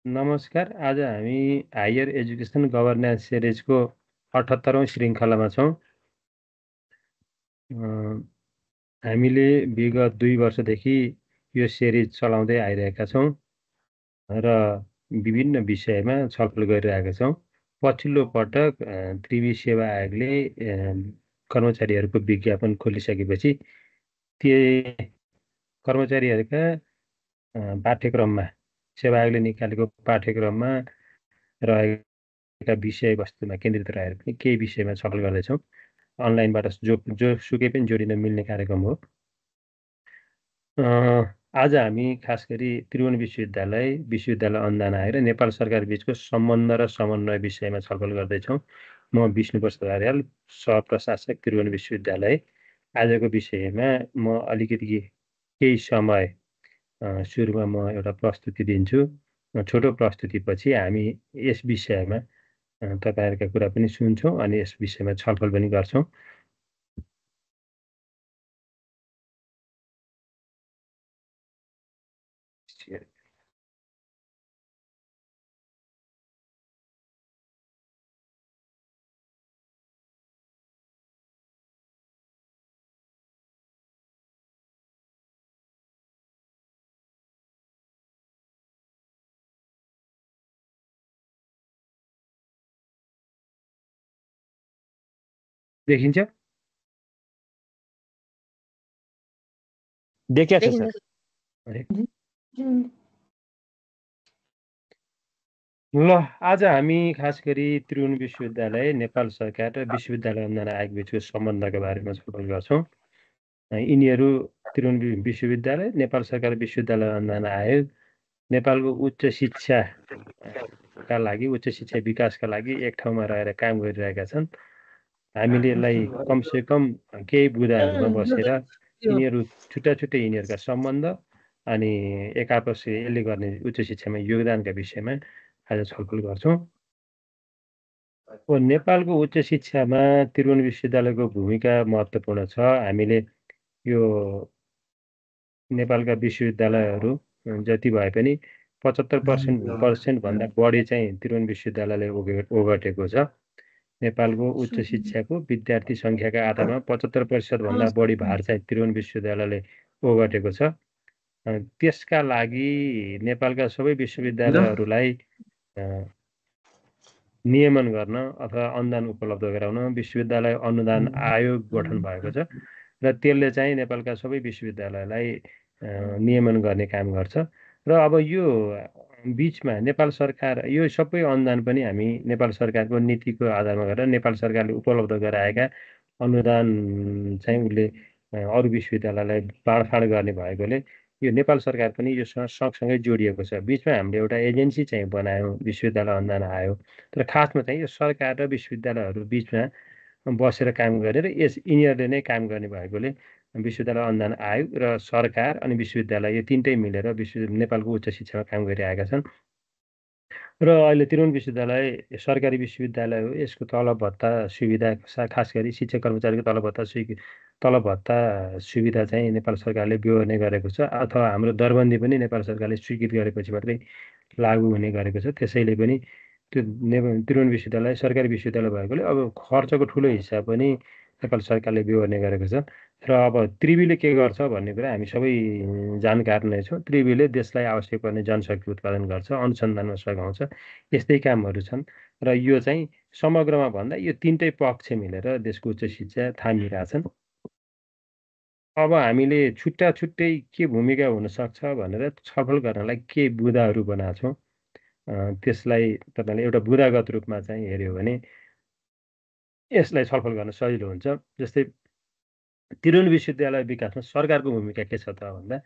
नमस्कार। आज हामी हायर एजुकेसन गभर्नेन्स सिरिजको 78औं श्रृङ्खलामा छौँ। हामीले विगत 2 वर्षदेखि यो सिरिज चलाउँदै आइरहेका छौँ र विभिन्न विषयमा छलफल गरिरहेका छौँ। पछिल्लो पटक त्रिवी सेवा आयोगले कर्मचारीहरूको विज्ञापन खोलिसकेपछि ती कर्मचारीहरूका पाठ्यक्रममा सेवा आयोगले निकालेको पाठ्यक्रममा रहेका विषयवस्तुमा केन्द्रित रहेर पनि केही विषयमा छलफल गर्दैछौँ। अनलाइनबाट जोसुकै पनि जोडिन मिल्ने कार्यक्रम हो। आज हामी खास गरी त्रिभुवन विश्वविद्यालय अनुदान आयोग र नेपाल सरकार बीचको सम्बन्ध र समन्वय विषयमा छलफल गर्दैछौँ। म विष्णुप्रसाद आर्याल, सहप्रशासक त्रिभुवन विश्वविद्यालय। आजको विषयमा म अलिकति केही समय सुरुमा म एउटा प्रस्तुति दिन्छु। छोटो प्रस्तुतिपछि हामी यस विषयमा तपाईहरुका कुरा पनि सुन्छौँ अनि यस विषयमा छलफल पनि गर्छौँ। देखिन्छ? देखिया छ सर? ल, आज हामी खास गरी त्रिभुवन विश्वविद्यालय, नेपाल सरकार र विश्वविद्यालय अनुदान आयोग बीचको सम्बन्धका बारेमा छलफल गर्छौँ। यिनीहरू त्रिभुवन विश्वविद्यालय, नेपाल सरकार विश्वविद्यालय अनुदान आयोग नेपालको उच्च शिक्षाका लागि, उच्च शिक्षा विकासका लागि एक ठाउँमा रहेर काम गरिरहेका छन्। हामीले यसलाई कमसेकम केही बुँदाहरूमा बसेर यिनीहरू छुट्टा यिनीहरूका सम्बन्ध अनि एक आपस यसले गर्ने उच्च शिक्षामा योगदानका विषयमा आज छलफल गर्छौँ। नेपालको उच्च शिक्षामा त्रिभुवन विश्वविद्यालयको भूमिका महत्त्वपूर्ण छ। हामीले यो नेपालका विश्वविद्यालयहरू जति भए पनि 75% भन्दा बढी चाहिँ त्रिभुवन विश्वविद्यालयले ओगटेको छ। नेपालको उच्च शिक्षाको विद्यार्थी सङ्ख्याका आधारमा 75% भन्दा बढी भार चाहिँ त्रिभुवन विश्वविद्यालयले ओगटेको छ। त्यसका लागि नेपालका सबै विश्वविद्यालयहरूलाई नियमन गर्न अथवा अनुदान उपलब्ध गराउन विश्वविद्यालय अनुदान आयोग गठन भएको छ र त्यसले चाहिँ नेपालका सबै विश्वविद्यालयलाई नियमन गर्ने काम गर्छ। र अब यो बीचमा नेपाल सरकार यो सबै अनुदान पनि हामी नेपाल सरकारको नीतिको आधारमा गरेर नेपाल सरकारले उपलब्ध गराएका अनुदान चाहिँ उसले अरू विश्वविद्यालयलाई बाँडफाँड गर्ने भएकोले यो नेपाल सरकार पनि यो सँगसँगै जोडिएको छ। बीचमा हामीले एउटा एजेन्सी चाहिँ बनायौँ, विश्वविद्यालय अनुदान आयोग। तर खासमा चाहिँ यो सरकार र विश्वविद्यालयहरू बीचमा बसेर काम गरेर यिनीहरूले नै काम गर्ने भएकोले विश्वविद्यालय अनुदान आयोग र सरकार अनि विश्वविद्यालय यो तिनटै मिलेर नेपालको उच्च शिक्षामा काम गरिरहेका छन्। र अहिले त्रिभुवन विश्वविद्यालय सरकारी विश्वविद्यालय हो। यसको तलब भत्ता सुविधा खास गरी शिक्षक कर्मचारीको तलब भत्ता सुविधा चाहिँ नेपाल सरकारले बेहोर्ने गरेको छ अथवा हाम्रो दरबन्दी पनि नेपाल सरकारले स्वीकृत गरेपछि मात्रै लागू हुने गरेको छ। त्यसैले पनि त्यो त्रिभुवन विश्वविद्यालय सरकारी विश्वविद्यालय भएकोले अब खर्चको ठुलो हिस्सा पनि नेपाल सरकारले बेहोर्ने गरेको छ। र अब त्रिवीले के गर्छ भन्ने कुरा हामी सबै जानकार नै छौँ। त्रिवीले देशलाई आवश्यक पर्ने जनशक्ति उत्पादन गर्छ, अनुसन्धानमा सघाउँछ, यस्तै कामहरू छन्। र यो चाहिँ समग्रमा भन्दा यो तिनटै पक्ष मिलेर देशको उच्च शिक्षा थामिरहेछन्। अब हामीले छुट्टै के भूमिका हुनसक्छ भनेर छलफल गर्नलाई के बुँदाहरू बनाएको छौँ। त्यसलाई तपाईँले एउटा बुँदागत रूपमा चाहिँ हेऱ्यो भने यसलाई छलफल गर्न सजिलो हुन्छ। जस्तै त्रिभुवन विश्वविद्यालय विकासमा सरकारको भूमिका के छ त भन्दा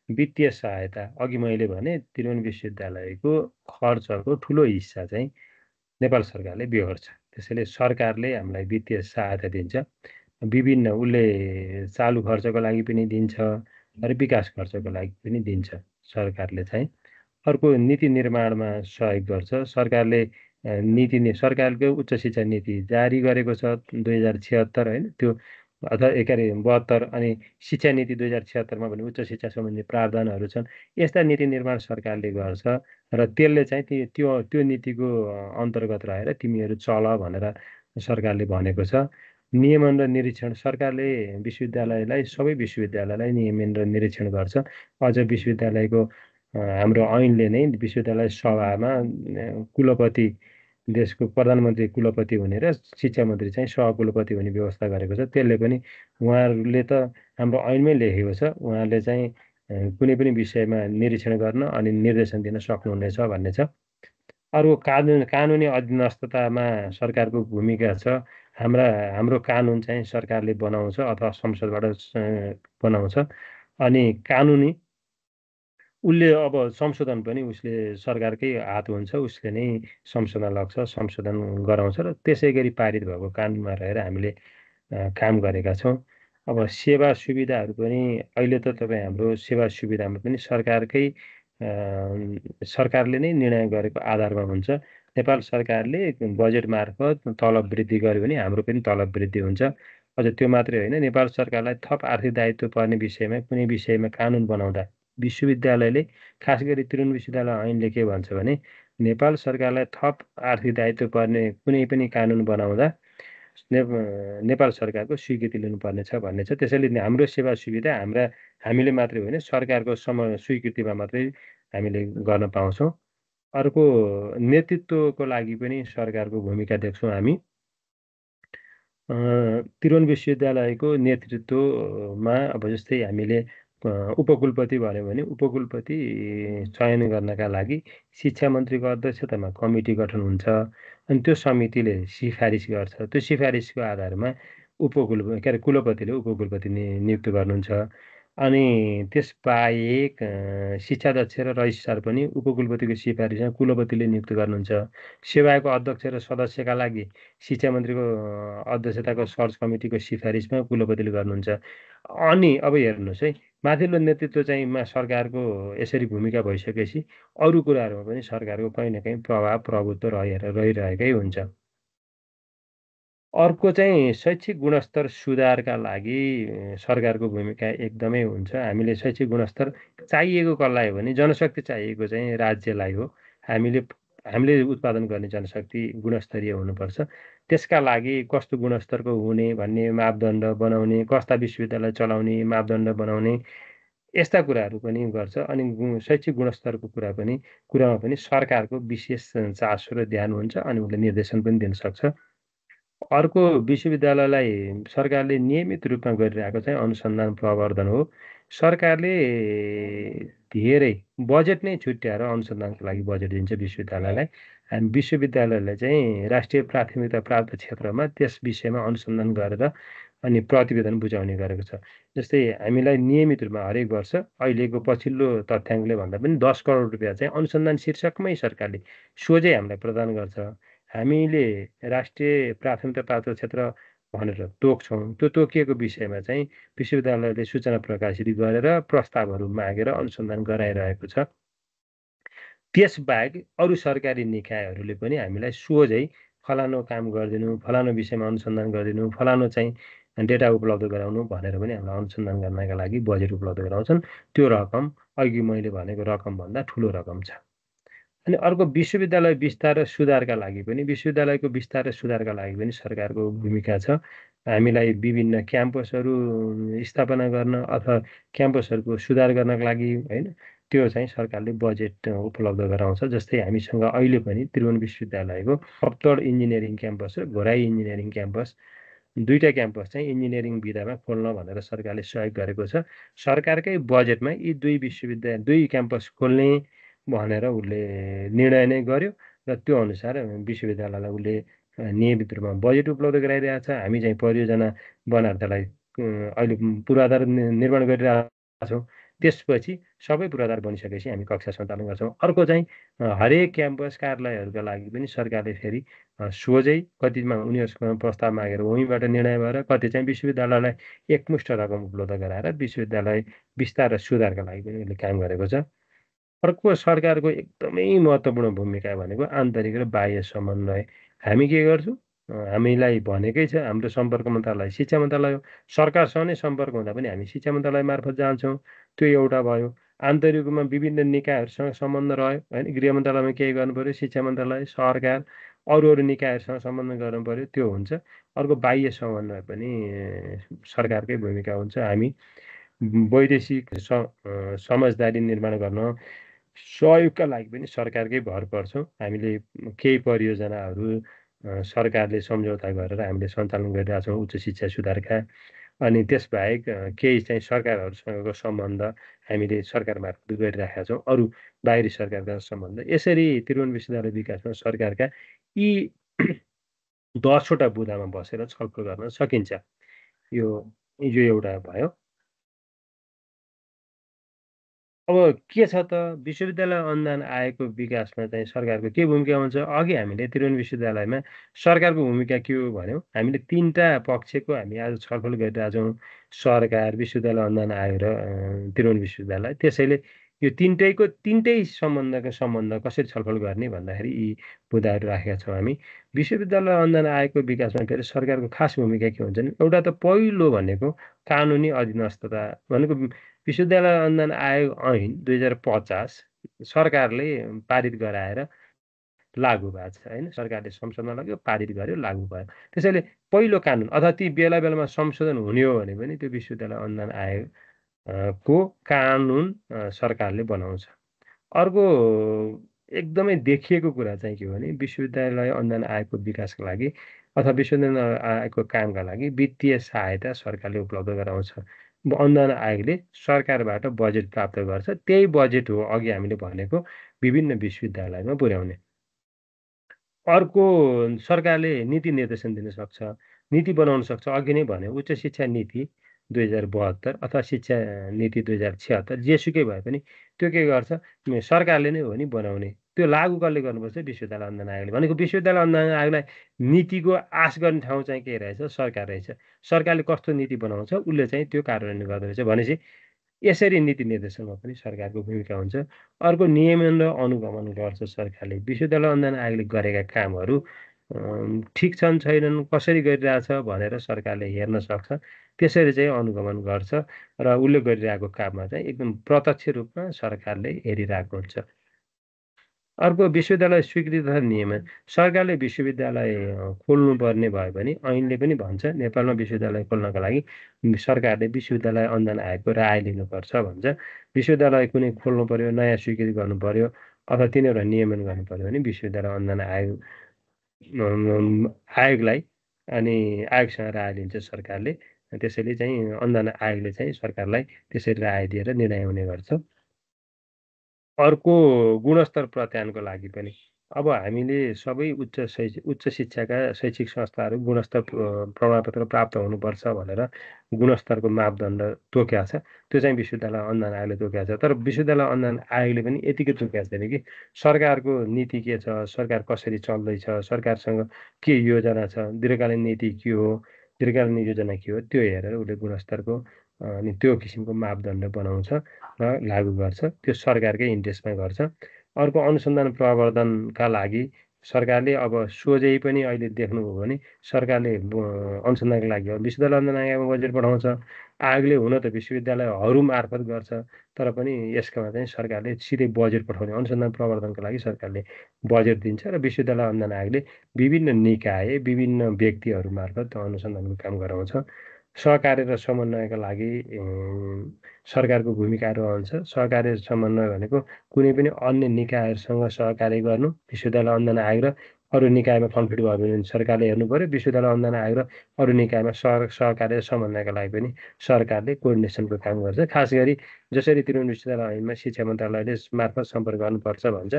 वित्तीय सहायता। अघि मैले भने त्रिभुवन विश्वविद्यालयको खर्चको ठुलो हिस्सा चाहिँ नेपाल सरकारले बेहोर्छ। त्यसैले सरकारले हामीलाई वित्तीय सहायता दिन्छ। विभिन्न उसले चालु खर्चको लागि पनि दिन्छ, र विकास खर्चको लागि पनि दिन्छ सरकारले चाहिँ। अर्को नीति निर्माणमा सहयोग गर्छ सरकारले। सरकारको उच्च शिक्षा नीति जारी गरेको छ 2076 होइन, त्यो अथवा एकारे 72। अनि शिक्षा नीति 2076मा भने उच्च शिक्षा सम्बन्धी प्रावधानहरू छन्। यस्ता नीति निर्माण सरकारले गर्छ र त्यसले चाहिँ त्यो त्यो नीतिको अन्तर्गत रहेर तिमीहरू चल भनेर सरकारले भनेको छ। नियमन र निरीक्षण सरकारले विश्वविद्यालयलाई, सबै विश्वविद्यालयलाई नियमन र निरीक्षण गर्छ। अझ विश्वविद्यालयको हाम्रो ऐनले नै विश्वविद्यालय सभामा कुलपति, देशको प्रधानमन्त्री कुलपति हुने र शिक्षा मन्त्री चाहिँ सहकुलपति हुने व्यवस्था गरेको छ। त्यसले पनि उहाँहरूले त हाम्रो ऐनमै लेखेको छ, उहाँले चाहिँ कुनै पनि विषयमा निरीक्षण गर्न अनि निर्देशन दिन सक्नुहुनेछ भन्ने छ। अर्को कानुनी अधीनस्थतामा सरकारको भूमिका छ। हाम्रो कानुन चाहिँ सरकारले बनाउँछ अथवा संसदबाट बनाउँछ। अनि कानुनी उसले अब संशोधन पनि उसले सरकारकै हात हुन्छ, उसले नै संशोधन लाग्छ, संशोधन गराउँछ र त्यसै गरी पारित भएको कानुनमा रहेर हामीले काम गरेका छौँ। अब सेवा सुविधाहरू पनि अहिले त तपाईँ हाम्रो सेवा सुविधामा पनि सरकारले नै निर्णय गरेको आधारमा हुन्छ। नेपाल सरकारले बजेट मार्फत तलब वृद्धि गर्यो भने हाम्रो पनि तलब वृद्धि हुन्छ। अझ त्यो मात्रै होइन, नेपाल सरकारलाई थप आर्थिक दायित्व पर्ने विषयमा कुनै विषयमा कानुन बनाउँदा विश्वविद्यालयले, खास गरी त्रिभुवन विश्वविद्यालय ऐनले के भन्छ भने नेपाल सरकारलाई थप आर्थिक दायित्व पर्ने कुनै पनि कानुन बनाउँदा नेपाल सरकारको स्वीकृति लिनुपर्नेछ भन्ने छ। त्यसैले हाम्रो सेवा सुविधा हामीले मात्रै होइन, सरकारको स्वीकृतिमा मात्रै हामीले गर्न पाउँछौँ। अर्को नेतृत्वको लागि पनि सरकारको भूमिका देख्छौँ हामी। त्रिभुवन विश्वविद्यालयको नेतृत्वमा अब जस्तै हामीले उपकुलपति भन्यो भने उपकुलपति चयन गर्नका लागि शिक्षा मन्त्रीको अध्यक्षतामा कमिटी गठन हुन्छ। अनि त्यो समितिले सिफारिस गर्छ। त्यो सिफारिसको आधारमा कुलपतिले उपकुलपति नियुक्त गर्नुहुन्छ। अनि त्यसबाहेक शिक्षाध्यक्ष र रजिस्ट्रार पनि उपकुलपतिको सिफारिसमा कुलपतिले नियुक्त गर्नुहुन्छ। सेवाको अध्यक्ष र सदस्यका लागि शिक्षा मन्त्रीको अध्यक्षताको सर्च कमिटीको सिफारिसमा कुलपतिले गर्नुहुन्छ। अनि अब हेर्नुहोस् है, माथिल्लो नेतृत्व चाहिँ सरकारको यसरी भूमिका भइसकेपछि अरू कुराहरूमा पनि सरकारको कहीँ न कहीँ प्रभाव प्रभुत्व रहिरहेकै हुन्छ। अर्को चाहिँ शैक्षिक गुणस्तर सुधारका लागि सरकारको भूमिका एकदमै हुन्छ। हामीले शैक्षिक गुणस्तर चाहिएको कसलाई हो भने जनशक्ति चाहिएको चाहिँ राज्यलाई हो। हामीले उत्पादन गर्ने जनशक्ति गुणस्तरीय हुनुपर्छ। त्यसका लागि कस्तो गुणस्तरको हुने भन्ने मापदण्ड बनाउने, कस्ता विश्वविद्यालय चलाउने मापदण्ड बनाउने, यस्ता कुराहरू पनि गर्छ। अनि शैक्षिक गुणस्तरको कुरामा पनि सरकारको विशेष चासो र ध्यान हुन्छ अनि उसले निर्देशन पनि दिन सक्छ। अर्को विश्वविद्यालयलाई सरकारले नियमित रूपमा गरिरहेको चाहिँ अनुसन्धान प्रवर्धन हो। सरकारले धेरै बजेट नै छुट्याएर अनुसन्धानको लागि बजेट दिन्छ विश्वविद्यालयलाई। हामी विश्वविद्यालयलाई चाहिँ राष्ट्रिय प्राथमिकता प्राप्त क्षेत्रमा त्यस विषयमा अनुसन्धान गरेर अनि प्रतिवेदन बुझाउने गरेको छ। जस्तै हामीलाई नियमित रूपमा हरेक वर्ष अहिलेको पछिल्लो तथ्याङ्कले भन्दा पनि 10 करोड रुपियाँ चाहिँ अनुसन्धान शीर्षकमै सरकारले सोझै हामीलाई प्रदान गर्छ। हामीले राष्ट्रिय प्राथमिकता प्राप्त क्षेत्र भनेर तोक्छौँ। त्यो तोकिएको विषयमा चाहिँ विश्वविद्यालयले सूचना प्रकाशित गरेर प्रस्तावहरू मागेर अनुसन्धान गराइरहेको छ। त्यसबाहेक अरू सरकारी निकायहरूले पनि हामीलाई सोझै फलानु काम गरिदिनु, फलानु विषयमा अनुसन्धान गरिदिनु, फलानु चाहिँ डेटा उपलब्ध गराउनु भनेर पनि हामीलाई अनुसन्धान गर्नका लागि बजेट उपलब्ध गराउँछन्। त्यो रकम अघि मैले भनेको रकमभन्दा ठुलो रकम छ। अनि अर्को विश्वविद्यालय विस्तार र सुधारका लागि पनि सरकारको भूमिका छ। हामीलाई विभिन्न क्याम्पसहरू स्थापना गर्न अथवा क्याम्पसहरूको सुधार गर्नका लागि होइन, त्यो चाहिँ सरकारले बजेट उपलब्ध गराउँछ। जस्तै हामीसँग अहिले पनि त्रिभुवन विश्वविद्यालयको सप्तड इन्जिनियरिङ क्याम्पस र घोराई इन्जिनियरिङ क्याम्पस, दुईटा क्याम्पस चाहिँ इन्जिनियरिङ विधामा खोल्न भनेर सरकारले सहयोग गरेको छ। सरकारकै बजेटमा यी दुई क्याम्पस खोल्ने भनेर उसले निर्णय नै गर्यो र त्यो अनुसार विश्वविद्यालयलाई उसले नियमित रूपमा बजेट उपलब्ध गराइरहेको छ। हामी चाहिँ परियोजना बनाएर त्यसलाई अहिले पूर्वाधार निर्माण गरिरहेका छौँ। त्यसपछि सबै पूर्वाधार बनिसकेपछि हामी कक्षा सञ्चालन गर्छौँ। अर्को चाहिँ हरेक क्याम्पस कार्यालयहरूका लागि पनि सरकारले फेरि सोझै कतिमा उनीहरूसँग प्रस्ताव मागेर वहीँबाट निर्णय भएर कति चाहिँ विश्वविद्यालयलाई एकमुष्ट रकम उपलब्ध गराएर विश्वविद्यालय विस्तार र सुधारका लागि पनि यसले काम गरेको छ। अर्को सरकारको एकदमै महत्त्वपूर्ण भूमिका भनेको आन्तरिक र बाह्य समन्वय। हामी के गर्छौँ? हामीलाई भनेकै छ हाम्रो सम्पर्क मन्त्रालय शिक्षा मन्त्रालय हो। सरकारसँग नै सम्पर्क हुँदा पनि हामी शिक्षा मन्त्रालय मार्फत जान्छौँ। त्यो एउटा भयो। आन्तरिक रूपमा विभिन्न निकायहरूसँग सम्बन्ध रह्यो होइन। गृह मन्त्रालयमा केही गर्नुपऱ्यो, शिक्षा मन्त्रालय, सरकार, अरू निकायहरूसँग सम्बन्ध गर्नुपऱ्यो, त्यो हुन्छ। अर्को बाह्य समन्वय पनि सरकारकै भूमिका हुन्छ। हामी वैदेशिक समझदारी निर्माण गर्न सहयोगका लागि पनि सरकारकै भर पर्छौँ। हामीले केही परियोजनाहरू सरकारले सम्झौता गरेर हामीले सञ्चालन गरिरहेका छौँ उच्च शिक्षा सुधारका। अनि त्यसबाहेक केही चाहिँ सरकारहरूसँगको सम्बन्ध हामीले सरकार मार्फत गरिराखेका छौँ, अरू बाहिरी सरकारका सम्बन्ध। यसरी त्रिभुवन विश्वविद्यालय विकासमा सरकारका यी 10वटा बुँदामा बसेर छलफल गर्न सकिन्छ। यो एउटा भयो। अब के छ त विश्वविद्यालय अनुदान आयोगको विकासमा चाहिँ सरकारको के भूमिका हुन्छ? अघि हामीले त्रिभुवन विश्वविद्यालयमा सरकारको भूमिका के हो भन्यौँ? हामीले 3टा पक्षको हामी आज छलफल गरिरहेछौँ। सरकार, विश्वविद्यालय अनुदान आयोग र त्रिभुवन विश्वविद्यालय। त्यसैले यो तिनटै सम्बन्ध कसरी छलफल गर्ने भन्दाखेरि यी बुँदाहरू राखेका छौँ हामी। विश्वविद्यालय अनुदान आयोगको विकासमा फेरि सरकारको खास भूमिका के हुन्छ भने एउटा त पहिलो भनेको कानुनी अधीनस्थता भनेको विश्वविद्यालय अनुदान आयोग ऐन 2050 सरकारले पारित गराएर लागू भएको छ होइन। सरकारले संसदमा लग्यो, पारित गर्यो, लागू भयो। त्यसैले पहिलो कानुन अथवा ती बेला संशोधन हुने हो भने पनि त्यो विश्वविद्यालय अनुदान आयोग को कानुन सरकारले बनाउँछ। अर्को एकदमै देखिएको कुरा चाहिँ के हो भने विश्वविद्यालय अनुदान आयोगको विकासका लागि अथवा विश्वविद्यालय आयोगको कामका लागि वित्तीय सहायता सरकारले उपलब्ध गराउँछ। अनुदान आयोगले सरकारबाट बजेट प्राप्त गर्छ। त्यही बजेट हो अघि हामीले भनेको विभिन्न विश्वविद्यालयमा पुर्याउने। अर्को सरकारले नीति निर्देशन दिन सक्छ, नीति बनाउन सक्छ। अघि नै भने उच्च शिक्षा नीति 2072 अथवा शिक्षा नीति 2076 जेसुकै भए पनि त्यो के गर्छ? सरकारले नै हो नि बनाउने। त्यो लागू कसले गर्नुपर्छ? विश्वविद्यालय अनुदान आयोगले। भनेको विश्वविद्यालय अनुदान आयोगलाई नीतिको आश गर्ने ठाउँ चाहिँ के रहेछ? सरकार रहेछ। सरकारले कस्तो नीति बनाउँछ उसले चाहिँ त्यो कार्यान्वयन गर्दोरहेछ भनेपछि यसरी नीति निर्देशनमा पनि सरकारको भूमिका हुन्छ। अर्को नियमन र अनुगमन गर्छ सरकारले। विश्वविद्यालय अनुदान आयोगले गरेका कामहरू ठिक छन् छैनन्, कसरी गरिरहेछ भनेर सरकारले हेर्न सक्छ। त्यसरी चाहिँ अनुगमन गर्छ र उसले गरिरहेको काममा चाहिँ एकदम प्रत्यक्ष रूपमा सरकारले हेरिरहेको हुन्छ। अर्को विश्वविद्यालय स्वीकृति तथा नियमन। सरकारले विश्वविद्यालय खोल्नुपर्ने भयो भने ऐनले पनि भन्छ नेपालमा विश्वविद्यालय खोल्नका लागि सरकारले विश्वविद्यालय अनुदान आयोगको राय लिनुपर्छ भन्छ। विश्वविद्यालय कुनै खोल्नु पर्यो, नयाँ स्वीकृति गर्नु पर्यो अथवा तिनीहरूलाई नियमन गर्नु पर्यो भने विश्वविद्यालय अनुदान आयोगलाई अनि आयोगसँग राय लिन्छ सरकारले। त्यसैले चाहिँ अनुदान आयोगले चाहिँ सरकारलाई त्यसरी राय दिएर निर्णय हुने गर्छ। अर्को गुणस्तर प्रत्यायनको लागि पनि अब हामीले सबै उच्च शिक्षाका शैक्षिक संस्थाहरू गुणस्तर प्रमाणपत्र प्राप्त हुनुपर्छ भनेर गुणस्तरको मापदण्ड तोकेको छ। त्यो चाहिँ विश्वविद्यालय अनुदान आयोगले तोकेको छ। तर विश्वविद्यालय अनुदान आयोगले पनि यतिकै तोकेको छैन कि सरकारको नीति के छ, सरकार कसरी चल्दैछ, सरकारसँग के योजना छ, दीर्घकालीन नीति के हो, दीर्घकालीन योजना के हो, त्यो हेरेर उसले गुणस्तरको अनि त्यो किसिमको मापदण्ड बनाउँछ र लागू गर्छ। त्यो सरकारकै इन्ट्रेस्टमा गर्छ। अर्को अनुसन्धान प्रवर्धनका लागि सरकारले अब सोझै पनि अहिले देख्नुभयो भने सरकारले अनुसन्धानका लागि विश्वविद्यालय अनुदान आयोगमा बजेट पठाउँछ। आयोगले हुन त विश्वविद्यालयहरू मार्फत गर्छ, तर पनि यसमा चाहिँ सरकारले सिधै बजेट पठाउने अनुसन्धान प्रवर्धनका लागि सरकारले बजेट दिन्छ र विश्वविद्यालय अनुदान आयोगले विभिन्न निकाय, विभिन्न व्यक्तिहरू मार्फत अनुसन्धानको काम गराउँछ। सहकार्य र समन्वयका लागि सरकारको भूमिका रहन्छ। सहकार्य समन्वय भनेको कुनै पनि अन्य निकायहरूसँग सहकार्य गर्नु। विश्वविद्यालय अनुदान आयोग र अरू निकायमा कन्फ्लिक्ट भयो भने सरकारले हेर्नु पर्यो। विश्वविद्यालय अनुदान आयोग र अरू निकायमा सहकार्य समन्वयका लागि पनि सरकारले कोअर्डिनेसनको काम गर्छ। खास गरी जसरी त्रिभुवन विश्वविद्यालय ऐनमा शिक्षा मन्त्रालयले मार्फत सम्पर्क गर्नुपर्छ भन्छ,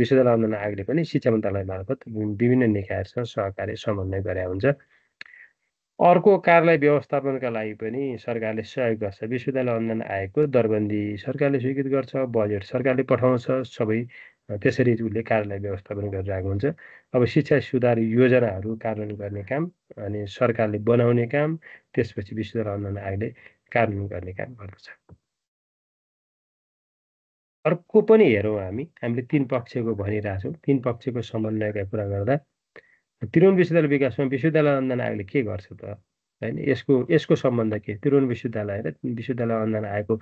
विश्वविद्यालय अनुदान आयोगले पनि शिक्षा मन्त्रालय मार्फत विभिन्न निकायहरूसँग सहकार्य समन्वय गरे हुन्छ। अर्को कार्यालय व्यवस्थापनका लागि पनि सरकारले सहयोग गर्छ। विश्वविद्यालय अनुदान आयोगको दरबन्दी सरकारले स्वीकृत गर्छ, बजेट सरकारले पठाउँछ, सबै त्यसरी उसले कार्यालय व्यवस्थापन गरिरहेको हुन्छ। अब शिक्षा सुधार योजनाहरू कार्यान्वयन गर्ने काम, अनि सरकारले बनाउने काम, त्यसपछि विश्वविद्यालय अनुदान आयोगले कार्यान्वयन गर्ने काम गर्दछ। अर्को पनि हेरौँ हामीले 3 पक्षको भनिरहेछौँ। 3 पक्षको समन्वयका कुरा गर्दा त्रिभुवन विश्वविद्यालय विकासमा विश्वविद्यालय अनुदान आयोगले के गर्छ त? हैन, यसको सम्बन्ध के? त्रिभुवन विश्वविद्यालय र विश्वविद्यालय अनुदान आयोगको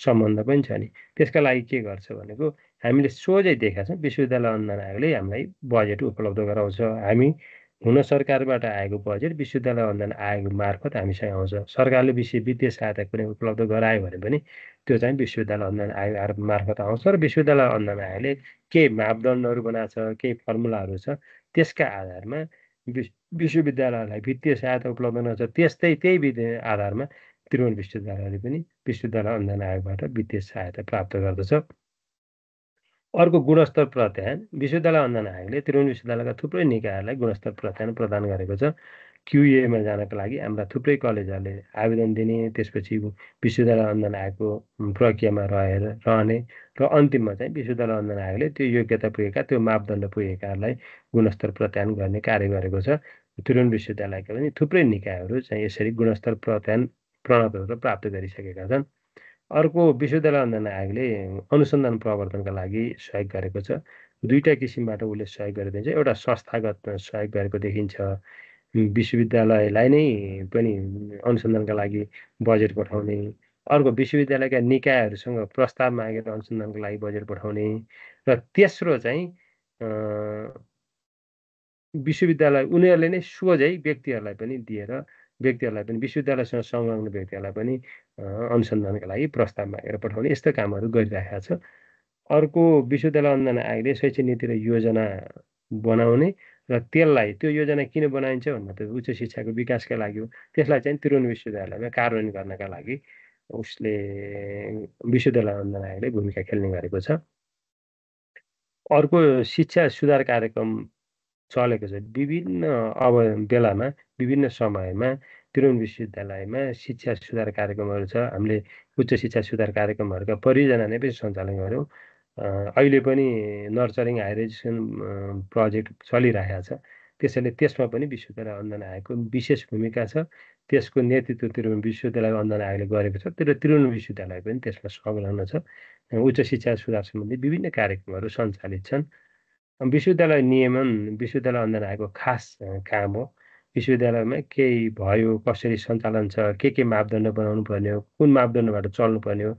सम्बन्ध पनि छ नि। त्यसका लागि के गर्छ भनेको हामीले सोझै देखेका छौँ, विश्वविद्यालय अनुदान आयोगले हामीलाई बजेट उपलब्ध गराउँछ। हामी हुन सरकारबाट आएको बजेट विश्वविद्यालय अनुदान आयोग मार्फत हामीसँग आउँछ। सरकारले वित्तीय सहायता कुनै उपलब्ध गरायो भने पनि त्यो चाहिँ विश्वविद्यालय अनुदान आयोग मार्फत आउँछ र विश्वविद्यालय अनुदान आयोगले केही मापदण्डहरू बनाएको छ, केही फर्मुलाहरू छ। त्यसका आधारमा विश्वविद्यालयलाई वित्तीय सहायता उपलब्ध गर्छ। त्यही आधारमा त्रिभुवन विश्वविद्यालयले पनि विश्वविद्यालय अनुदान आयोगबाट वित्तीय सहायता प्राप्त गर्दछ। अर्को गुणस्तर प्रत्यायन। विश्वविद्यालय अनुदान आयोगले त्रिभुवन विश्वविद्यालयका थुप्रै निकायहरूलाई गुणस्तर प्रत्यायन प्रदान गरेको छ। क्युएमा जानका लागि हाम्रा थुप्रै कलेजहरूले आवेदन दिने, त्यसपछि विश्वविद्यालय अनुदान आयोगको प्रक्रियामा रहने र अन्तिममा चाहिँ विश्वविद्यालय अनुदान आयोगले त्यो योग्यता पुगेका, त्यो मापदण्ड पुगेकाहरूलाई गुणस्तर प्रत्यायन गर्ने कार्य गरेको छ। त्रिभुवन विश्वविद्यालयका पनि थुप्रै निकायहरू चाहिँ यसरी गुणस्तर प्रत्यायन प्रणतहरू प्राप्त गरिसकेका छन्। अर्को विश्वविद्यालय अनुदान आयोगले अनुसन्धान प्रवर्धनका लागि सहयोग गरेको छ। 2टा किसिमबाट उसले सहयोग गरिदिन्छ। एउटा संस्थागत सहयोग गरेको देखिन्छ। विश्वविद्यालयलाई नै पनि अनुसन्धानका लागि बजेट पठाउने। अर्को विश्वविद्यालयका निकायहरूसँग प्रस्ताव मागेर अनुसन्धानका लागि बजेट पठाउने। र तेस्रो चाहिँ विश्वविद्यालय उनीहरूले नै सोझै व्यक्तिहरूलाई पनि दिएर व्यक्तिहरूलाई पनि विश्वविद्यालयसँग संलग्न व्यक्तिहरूलाई पनि अनुसन्धानका लागि प्रस्ताव मागेर पठाउने यस्तो कामहरू गरिरहेको छ। अर्को विश्वविद्यालय अनुदान आयोगले शैक्षिक नीति र योजना बनाउने र त्यसलाई त्यो योजना किन बनाइन्छ भन्दा त उच्च शिक्षाको विकासका लागि हो। त्यसलाई चाहिँ त्रिभुवन विश्वविद्यालयमा कार्यान्वयन गर्नका लागि उसले विश्वविद्यालय अनुदान आयोगले भूमिका खेल्ने गरेको छ। अर्को शिक्षा सुधार कार्यक्रम चलेको छ। विभिन्न बेलामा विभिन्न समयमा त्रिभुवन विश्वविद्यालयमा शिक्षा सुधार कार्यक्रमहरू छ। हामीले उच्च शिक्षा सुधार कार्यक्रमहरूका परियोजना नै पनि सञ्चालन गऱ्यौँ। अहिले पनि नर्चरिङ हायर एजुकेसन प्रोजेक्ट चलिरहेको छ। त्यसैले त्यसमा पनि विश्वविद्यालय अनुदान आयोगको विशेष भूमिका छ। त्यसको नेतृत्व त्रिभुवन विश्वविद्यालय अनुदान आयोगले गरेको छ। त्रिभुवन विश्वविद्यालय पनि त्यसमा संलग्न छ। उच्च शिक्षा सुधार सम्बन्धी विभिन्न कार्यक्रमहरू सञ्चालित छन्। विश्वविद्यालय नियमन विश्वविद्यालय अनुदान आयोगको खास काम हो। विश्वविद्यालयमा केही भयो, कसरी सञ्चालन छ, के मापदण्ड बनाउनु पर्ने हो, कुन मापदण्डबाट चल्नुपर्ने हो,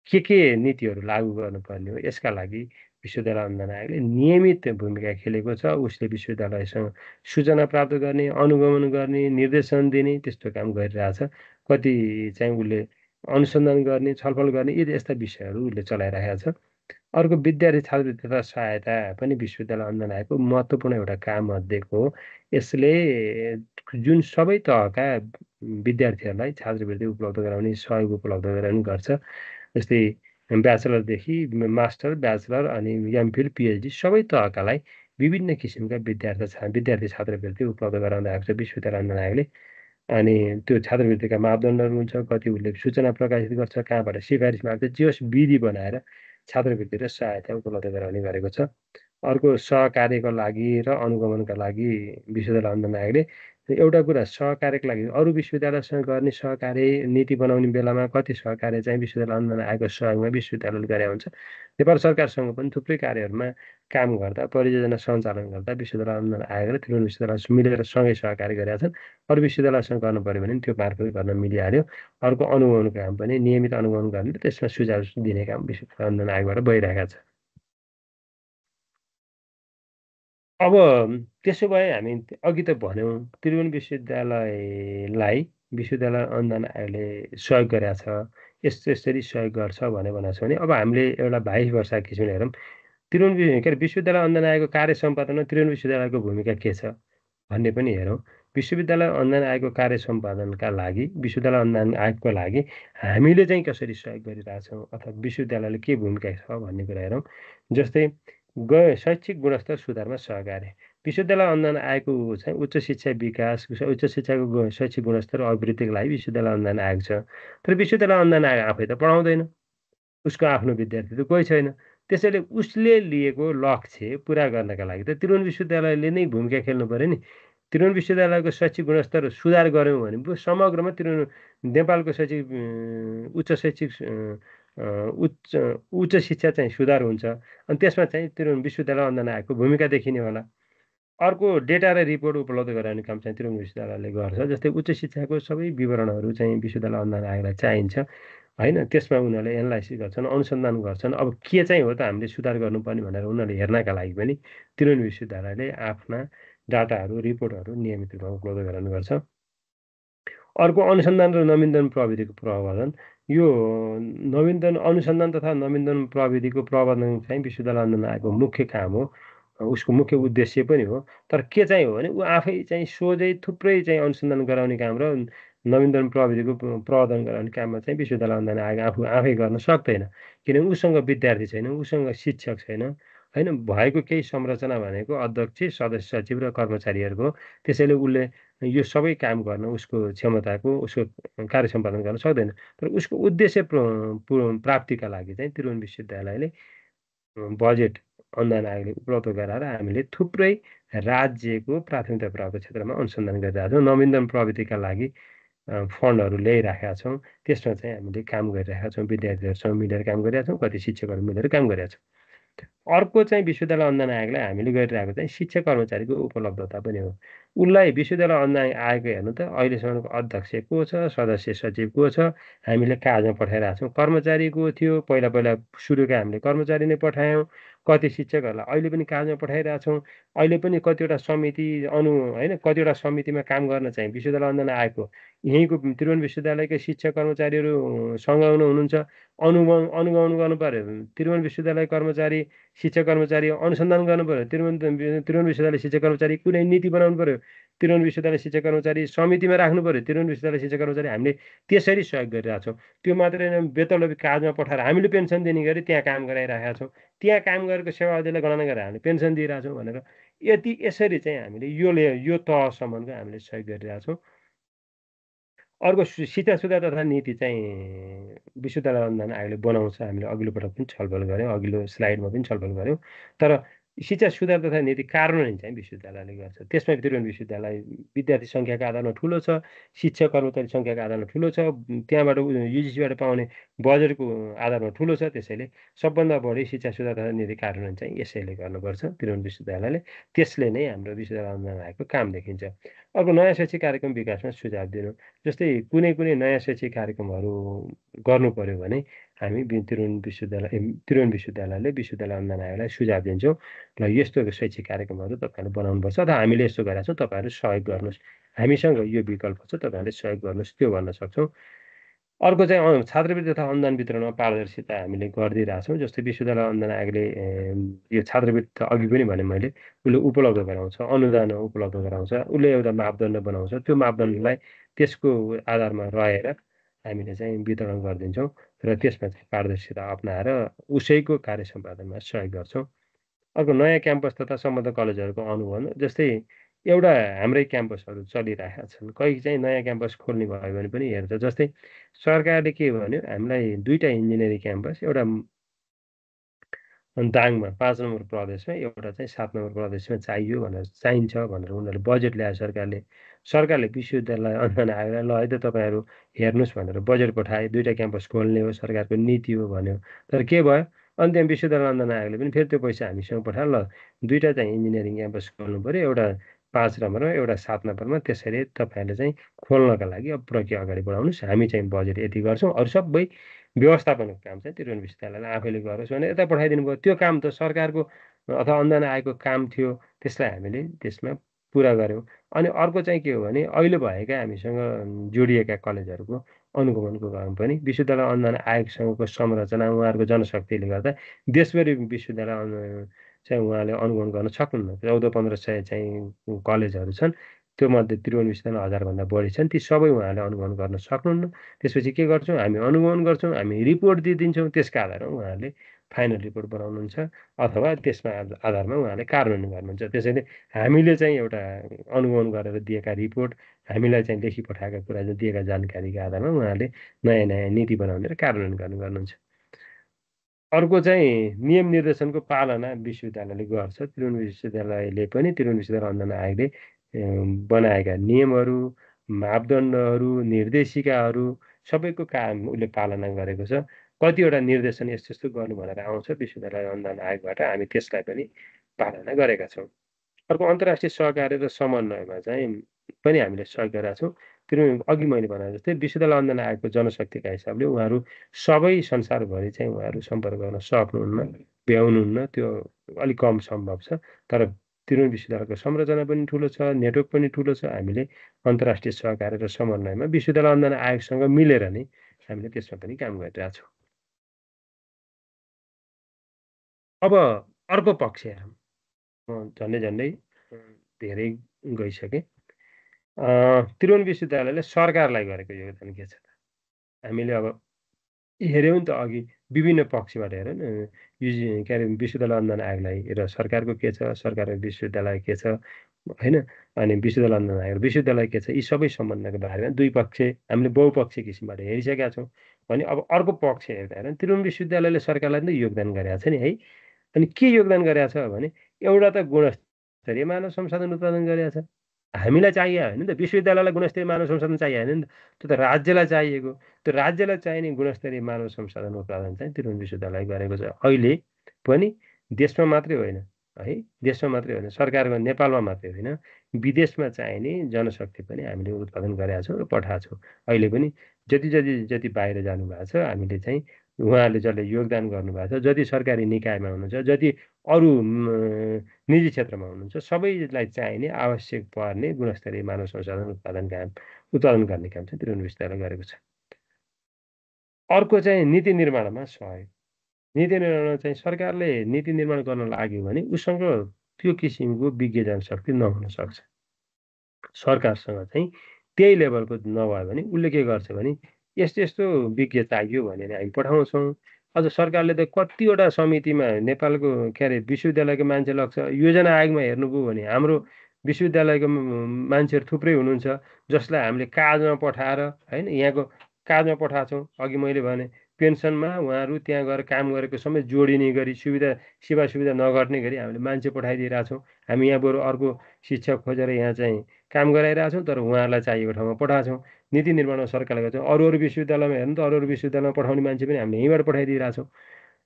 के नीतिहरू लागू गर्नुपर्ने हो, यसका लागि विश्वविद्यालय अनुदान आयोगले नियमित भूमिका खेलेको छ। उसले विश्वविद्यालयसँग सूचना प्राप्त गर्ने, अनुगमन गर्ने, निर्देशन दिने त्यस्तो काम गरिरहेछ। कति चाहिँ उसले अनुसन्धान गर्ने, छलफल गर्ने यस्ता विषयहरू उसले चलाइरहेको छ। अर्को विद्यार्थी छात्रवृत्ति तथा सहायता पनि विश्वविद्यालय अनुदान आयोगको महत्त्वपूर्ण एउटा काम मध्येको हो। यसले जुन सबै तहका विद्यार्थीहरूलाई छात्रवृत्ति उपलब्ध गराउने, सहयोग उपलब्ध गराउने गर्छ। जस्तै ब्याचलरदेखि मास्टर, ब्याचलर अनि एमफिल, पिएचडी सबै तहकालाई विभिन्न किसिमका विद्यार्थी छात्रवृत्ति उपलब्ध गराउँदै आएको छ विश्वविद्यालय अनुदान आयोगले। अनि त्यो छात्रवृत्तिका मापदण्डहरू हुन्छ, कति उसले सूचना प्रकाशित गर्छ, कहाँबाट सिफारिस माग्छ, जे होस् विधि बनाएर छात्रवृत्ति र सहायता उपलब्ध गराउने गरेको छ। अर्को सहकार्यको लागि र अनुगमनका लागि विश्वविद्यालय अनुदान आयोगले एउटा कुरा सहकार्यको लागि अरू विश्वविद्यालयसँग गर्ने सहकार्य नीति बनाउने बेलामा कति सहकार्य चाहिँ विश्वविद्यालय अनुदान आयोगको सहयोगमा विश्वविद्यालयले गरे हुन्छ। नेपाल सरकारसँग पनि थुप्रै कार्यहरूमा काम गर्दा, परियोजना सञ्चालन गर्दा विश्वविद्यालय अनुदान आयोग र त्रिभुवन विश्वविद्यालय मिलेर सँगै सहकार्य गरेका छन्। अरू विश्वविद्यालयसँग गर्नु पऱ्यो भने त्यो मार्फत गर्न मिलिहाल्यो। अर्को अनुगमनको काम पनि नियमित अनुगमन गर्ने र त्यसमा सुझाव दिने काम विश्वविद्यालय अनुदान आयोगबाट भइरहेका छ। अब त्यसो भए हामी अघि त भन्यौँ त्रिभुवन विश्वविद्यालयलाई विश्वविद्यालय अनुदान आयोगले सहयोग गरेको छ, यसरी सहयोग गर्छ भनेको छ भने अब हामीले एउटा 22 वर्षका किसिमले हेरौँ। के अरे विश्वविद्यालय अनुदान आयोगको कार्य सम्पादनमा त्रिभुवन विश्वविद्यालयको भूमिका के छ भन्ने पनि हेरौँ। विश्वविद्यालय अनुदान आयोगको कार्य सम्पादनका लागि विश्वविद्यालय अनुदान आयोगको लागि हामीले चाहिँ कसरी सहयोग गरिरहेछौँ अथवा विश्वविद्यालयले के भूमिका छ भन्ने कुरा हेरौँ। जस्तै शैक्षिक गुणस्तर सुधारमा सहकार्य। विश्वविद्यालय अनुदान आएको चाहिँ उच्च शिक्षा विकास, उच्च शिक्षाको शैक्षिक गुणस्तर अभिवृद्धिको लागि विश्वविद्यालय अनुदान आएको छ। तर विश्वविद्यालय अनुदान आफै त पढाउँदैन। उसको आफ्नो विद्यार्थी त कोही छैन। त्यसैले उसले लिएको लक्ष्य पुरा गर्नका लागि त त्रिभुवन विश्वविद्यालयले नै भूमिका खेल्नु पर्यो नि। त्रिभुवन विश्वविद्यालयको शैक्षिक गुणस्तर सुधार गऱ्यौँ भने पो समग्रमा नेपालको उच्च शैक्षिक उच्च शिक्षा चाहिँ सुधार हुन्छ। अनि त्यसमा चाहिँ त्रिभुवन विश्वविद्यालय अनुदान आयोगको भूमिका देखिने होला। अर्को डेटा र रिपोर्ट उपलब्ध गराउने काम चाहिँ त्रिभुवन विश्वविद्यालयले गर्छ। जस्तै उच्च शिक्षाको सबै विवरणहरू चाहिँ विश्वविद्यालय अनुदान आयोगलाई चाहिन्छ होइन। त्यसमा उनीहरूले एनालाइसिस गर्छन्, अनुसन्धान गर्छन्। अब के चाहिँ हो त हामीले सुधार गर्नुपर्ने भनेर उनीहरूले हेर्नका लागि पनि त्रिभुवन विश्वविद्यालयले आफ्ना डाटाहरू, रिपोर्टहरू नियमित रूपमा उपलब्ध गराउने गर्छ। अर्को अनुसन्धान र नवीनतम प्रविधिको प्रवर्धन। यो अनुसन्धान तथा नवीनतम प्रविधिको प्रवर्धन चाहिँ विश्वविद्यालय अनुदान आयोगको मुख्य काम हो। उसको मुख्य उद्देश्य पनि हो। तर के चाहिँ हो भने ऊ आफै चाहिँ सोझै थुप्रै चाहिँ अनुसन्धान गराउने काम र नवीनतम प्रविधिको प्रवर्धन गराउने काममा चाहिँ विश्वविद्यालय अनुदान आयोग आफै गर्न सक्दैन। किनभने उसँग विद्यार्थी छैन, उसँग शिक्षक छैन होइन। भएको केही संरचना भनेको अध्यक्ष, सदस्य, सचिव र कर्मचारीहरूको। त्यसैले उसले यो सबै काम गर्न उसको क्षमताको, उसको कार्य सम्पादन गर्न सक्दैन। तर उसको उद्देश्य प्राप्तिका लागि चाहिँ त्रिभुवन विश्वविद्यालयले बजेट अनुदान आयोगले उपलब्ध गराएर हामीले थुप्रै राज्यको प्राथमिकता प्राप्त क्षेत्रमा अनुसन्धान गरिरहेका छौँ। नवीनतम प्रविधिका लागि फन्डहरू ल्याइराखेका छौँ। त्यसमा चाहिँ हामीले काम गरिरहेका छौँ। विद्यार्थीहरूसँग मिलेर काम गरिरहेका छौँ, कति शिक्षकहरू मिलेर काम गरिरहेका छौँ। अर्को चाहिँ विश्वविद्यालय अनुदान आयोगलाई हामीले गरिरहेको चाहिँ शिक्षक कर्मचारीको उपलब्धता पनि हो। उसलाई विश्वविद्यालय अनुदान आयोग हेर्नु त अहिलेसम्मको अध्यक्ष को छ, सदस्य सचिव को छ, हामीले कागजमा पठाइरहेको छौँ। कर्मचारी को थियो, पहिला सुरुका हामीले कर्मचारी नै पठायौँ। कति शिक्षकहरूलाई अहिले पनि कागजमा पठाइरहेको छौँ। अहिले पनि कतिवटा समिति होइन, कतिवटा समितिमा काम गर्न चाहिँ विश्वविद्यालय अनुदान आयोगको यहीँको त्रिभुवन विश्वविद्यालयकै शिक्षक कर्मचारीहरू संलग्न हुनुहुन्छ। अनुगमन गर्नु पऱ्यो। त्रिभुवन विश्वविद्यालय कर्मचारी, शिक्षक कर्मचारी अनुसन्धान गर्नु पऱ्यो। त्रिभुवन विश्वविद्यालय शिक्षक कर्मचारी कुनै नीति बनाउनु पऱ्यो। त्रिभुवन विश्वविद्यालय शिक्षक कर्मचारी समितिमा राख्नु पऱ्यो। त्रिभुवन विश्वविद्यालय शिक्षक कर्मचारी हामीले त्यसरी सहयोग गरिरहेका छौँ। त्यो मात्रै होइन, बेतलबी कागजमा पठाएर हामीले पेन्सन दिने गरी त्यहाँ काम गराइरहेका छौँ। त्यहाँ काम गरेको सेवा अवधिलाई गणना गरेर हामीले पेन्सन दिइरहेको छौँ भनेर यसरी चाहिँ हामीले यो तहसम्मको हामीले सहयोग गरिरहेका छौँ। अर्को शिक्षा सुधार तथा नीति चाहिँ विश्वविद्यालय अनुदान आयोगले बनाउँछ। हामीले अघिल्लो पटक पनि छलफल गऱ्यौँ, अघिल्लो स्लाइडमा पनि छलफल गऱ्यौँ। तर शिक्षा सुधार तथा नीति कार्यान्वयन चाहिँ विश्वविद्यालयले गर्छ। त्यसमा त्रिभुवन विश्वविद्यालय विद्यार्थी सङ्ख्याको आधारमा ठुलो छ, शिक्षक कर्मचारी सङ्ख्याको आधारमा ठुलो छ, त्यहाँबाट युजिसीबाट पाउने बजेटको आधारमा ठुलो छ। त्यसैले सबभन्दा बढी शिक्षा सुधार तथा नीति कार्यान्वयन चाहिँ यसैले गर्नुपर्छ त्रिभुवन विश्वविद्यालयले। त्यसले नै हाम्रो विश्वविद्यालय अनुदान आयोगको काम देखिन्छ। अर्को नयाँ शैक्षिक कार्यक्रम विकासमा सुझाव दिनु। जस्तै कुनै नयाँ शैक्षिक कार्यक्रमहरू गर्नु पऱ्यो भने हामी त्रिभुवन विश्वविद्यालयले विश्वविद्यालय अनुदान आयोगलाई सुझाव दिन्छौँ। ल यस्तो शैक्षिक कार्यक्रमहरू तपाईँहरूले बनाउनुपर्छ अथवा हामीले यस्तो गरेका छौँ, तपाईँहरू सहयोग गर्नुहोस्, हामीसँग यो विकल्प छ, तपाईँहरूले सहयोग गर्नुहोस्, त्यो भन्न सक्छौँ। अर्को चाहिँ छात्रवृत्ति तथा अनुदान वितरणमा पारदर्शिता हामीले गरिदिइरहेछौँ। जस्तै विश्वविद्यालय अनुदान आयोगले यो छात्रवृत्ति त अघि पनि भने मैले, उसले उपलब्ध गराउँछ, अनुदान उपलब्ध गराउँछ, उसले एउटा मापदण्ड बनाउँछ। त्यो मापदण्डलाई त्यसको आधारमा रहेर हामीले चाहिँ वितरण गरिदिन्छौँ र त्यसमा चाहिँ पारदर्शिता अपनाएर उसैको कार्य सम्पादनमा सहयोग गर्छौँ। अर्को नयाँ क्याम्पस तथा सम्बद्ध कलेजहरूको अनुबन्ध। जस्तै एउटा हाम्रै क्याम्पसहरू चलिरहेका छन्, कोही चाहिँ नयाँ क्याम्पस खोल्ने भयो भने पनि हेर्छ। जस्तै सरकारले के भन्यो, हामीलाई 2टा इन्जिनियरिङ क्याम्पस, एउटा दाङमा 5 नम्बर प्रदेशमा, एउटा चाहिँ 7 नम्बर प्रदेशमा चाहिन्छ भनेर उनीहरूले बजेट ल्यायो सरकारले। सरकारले विश्वविद्यालय अनुदान आयोगलाई ल है त तपाईँहरू हेर्नुहोस् भनेर बजेट पठाए। 2टा क्याम्पस खोल्ने हो, सरकारको नीति हो भन्यो। तर के भयो, अनि त्यहाँ विश्वविद्यालय अनुदान आयोगले पनि फेरि त्यो पैसा हामीसँग पठाएर ल 2टा चाहिँ इन्जिनियरिङ क्याम्पस खोल्नु पऱ्यो, एउटा 5 नम्बरमा, एउटा 7 नम्बरमा। त्यसरी तपाईँहरूले चाहिँ खोल्नका लागि अब प्रक्रिया अगाडि बढाउनुहोस्, हामी चाहिँ बजेट यति गर्छौँ, अरू सबै व्यवस्थापनको काम चाहिँ त्रिभुवन विश्वविद्यालयले आफैले गरोस् भने यता पठाइदिनु भयो। त्यो काम त सरकारको अथवा अनुदान आयोगको काम थियो, त्यसलाई हामीले त्यसमा पुरा गऱ्यौँ। अनि अर्को चाहिँ के हो भने अहिले भएका हामीसँग जोडिएका कलेजहरूको अनुगमनको काम पनि विश्वविद्यालय अनुदान आयोगसँगको संरचना, उहाँहरूको जनशक्तिले गर्दा देशभरि विश्वविद्यालय चाहिँ उहाँले अनुगमन गर्न सक्नुहुन्न। 1400-1500 चाहिँ कलेजहरू छन्। त्यो मध्ये त्रिभुवन विश्वविद्यालय 1000 भन्दा बढी छन्। ती सबै उहाँले अनुगमन गर्न सक्नुहुन्न। त्यसपछि के गर्छौँ हामी अनुगमन गर्छौँ, हामी रिपोर्ट दिइदिन्छौँ। त्यसका आधारमा उहाँहरूले फाइनल रिपोर्ट बनाउनुहुन्छ अथवा त्यसमा आधारमा उहाँले कार्यान्वयन गर्नुहुन्छ। त्यसैले हामीले चाहिँ एउटा अनुगमन गरेर दिएका रिपोर्ट, हामीलाई चाहिँ लेखी पठाएका कुरा दिएका जानकारीका आधारमा उहाँहरूले नयाँ नयाँ नीति बनाउने र कार्यान्वयन गर्नुहुन्छ। अर्को चाहिँ नियम निर्देशनको पालना विश्वविद्यालयले गर्छ। त्रिभुवन विश्वविद्यालयले पनि त्रिभुवन विश्वविद्यालय अनुदान आयोगले बनाएका नियमहरू, मापदण्डहरू, निर्देशिकाहरू सबैको काम उसले पालना गरेको छ। कतिवटा निर्देशन यस्तो यस्तो गर्नु भनेर आउँछ विश्वविद्यालय अनुदान आयोगबाट, हामी त्यसलाई पनि पालना गरेका छौँ। अर्को अन्तर्राष्ट्रिय सहकार्य र समन्वयमा चाहिँ पनि हामीले सहयोग गरेका छौँ। त्रिभुवन अघि मैले भने जस्तै विश्वविद्यालय अनुदान आयोगको जनशक्तिका हिसाबले उहाँहरू सबै संसारभरि चाहिँ उहाँहरू सम्पर्क गर्न सक्नुहुन्न, भ्याउनुहुन्न, त्यो अलिक कम सम्भव छ। तर त्रिभुवन विश्वविद्यालयको संरचना पनि ठुलो छ, नेटवर्क पनि ठुलो छ। हामीले अन्तर्राष्ट्रिय सहकार्य र समन्वयमा विश्वविद्यालय अनुदान आयोगसँग मिलेर नै हामीले त्यसमा पनि काम गरिरहेका छौँ। अब अर्को पक्ष हेरौँ। म झन्डै धेरै गइसकेँ। त्रिभुवन विश्वविद्यालयले सरकारलाई गरेको योगदान के छ त? हामीले अब हेऱ्यौँ नि त अघि विभिन्न पक्षबाट हेऱ्यौँ न, के अरे विश्वविद्यालय अनुदान आयोगलाई र सरकारको के छ, सरकार र विश्वविद्यालय के छ, होइन? अनि विश्वविद्यालय अनुदान आयोग विश्वविद्यालय के छ, यी सबै सम्बन्धको बारेमा दुई पक्ष हामीले बहुपक्षीय किसिमबाट हेरिसकेका छौँ। भने अब अर्को पक्ष हेर्दा हेरौँ, त्रिभुवन विश्वविद्यालयले सरकारलाई नै योगदान गरेको छ नि है। अनि के योगदान गरेको छ भने एउटा त गुणस्तरीय मानव संसाधन उत्पादन गरेको छ। हामीलाई चाहिए होइन नि त, विश्वविद्यालयलाई गुणस्तरीय मानव संसाधन चाहिए होइन नि त, त्यो त राज्यलाई चाहिएको। त्यो राज्यलाई चाहिने गुणस्तरीय मानव संसाधन उत्पादन चाहिँ त्रिभुवन विश्वविद्यालय गरेको छ। अहिले पनि देशमा मात्रै होइन है, देशमा मात्रै होइन, सरकारको नेपालमा मात्रै होइन, विदेशमा चाहिने जनशक्ति पनि हामीले उत्पादन गरेका छौँ र पठाएको छौँ। अहिले पनि जति बाहिर जानुभएको छ, हामीले चाहिँ उहाँहरूले जसले योगदान गर्नुभएको छ, जति सरकारी निकायमा हुनुहुन्छ, जति अरू निजी क्षेत्रमा हुनुहुन्छ, सबैलाई चाहिने आवश्यक पर्ने गुणस्तरीय मानव संसाधन उत्पादन गर्ने काम चाहिँ त्रिभुवन विश्वविद्यालय गरेको छ। अर्को चाहिँ नीति निर्माणमा सहयोग। नीति निर्माणमा चाहिँ सरकारले नीति निर्माण गर्न लाग्यो भने उसँग त्यो किसिमको विज्ञ जनशक्ति नहुन सक्छ। सरकारसँग चाहिँ त्यही लेभलको नभयो भने उसले के गर्छ भने यस्तो यस्तो विज्ञ चाहियो भनेर हामी पठाउँछौँ। अझ सरकारले त कतिवटा समितिमा नेपालको के अरे विश्वविद्यालयको मान्छे लग्छ। योजना आयोगमा हेर्नुभयो भने हाम्रो विश्वविद्यालयको मान्छेहरू थुप्रै हुनुहुन्छ, जसलाई हामीले कागजमा पठाएर होइन, यहाँको कागजमा पठाएको छौँ। अघि मैले भने पेन्सनमा उहाँहरू त्यहाँ गएर काम गरेको समेत जोडिने गरी सेवा सुविधा नगर्ने गरी हामीले मान्छे पठाइदिइरहेको छौँ। हामी यहाँ बरु अर्को शिक्षक खोजेर यहाँ चाहिँ काम गराइरहेको छौँ, तर उहाँहरूलाई चाहिएको ठाउँमा पठाएको छौँ। नीति निर्माणमा सरकारले गर्छौँ। अरू विश्वविद्यालयमा हेर्नु त, अरू विश्वविद्यालयमा पठाउने मान्छे पनि हामीले यहीँबाट पठाइदिइरहेको छौँ।